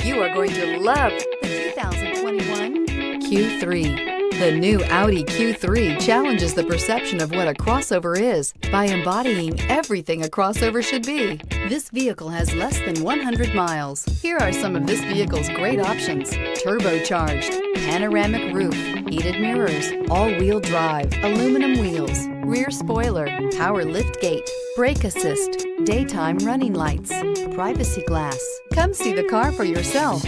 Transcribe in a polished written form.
You are going to love the 2021 Q3. The new Audi Q3 challenges the perception of what a crossover is by embodying everything a crossover should be. This vehicle has less than 100 miles. Here are some of this vehicle's great options: turbocharged, panoramic roof, heated mirrors, all-wheel drive, aluminum wheels, rear spoiler, power liftgate, brake assist, daytime running lights, privacy glass. Come see the car for yourself.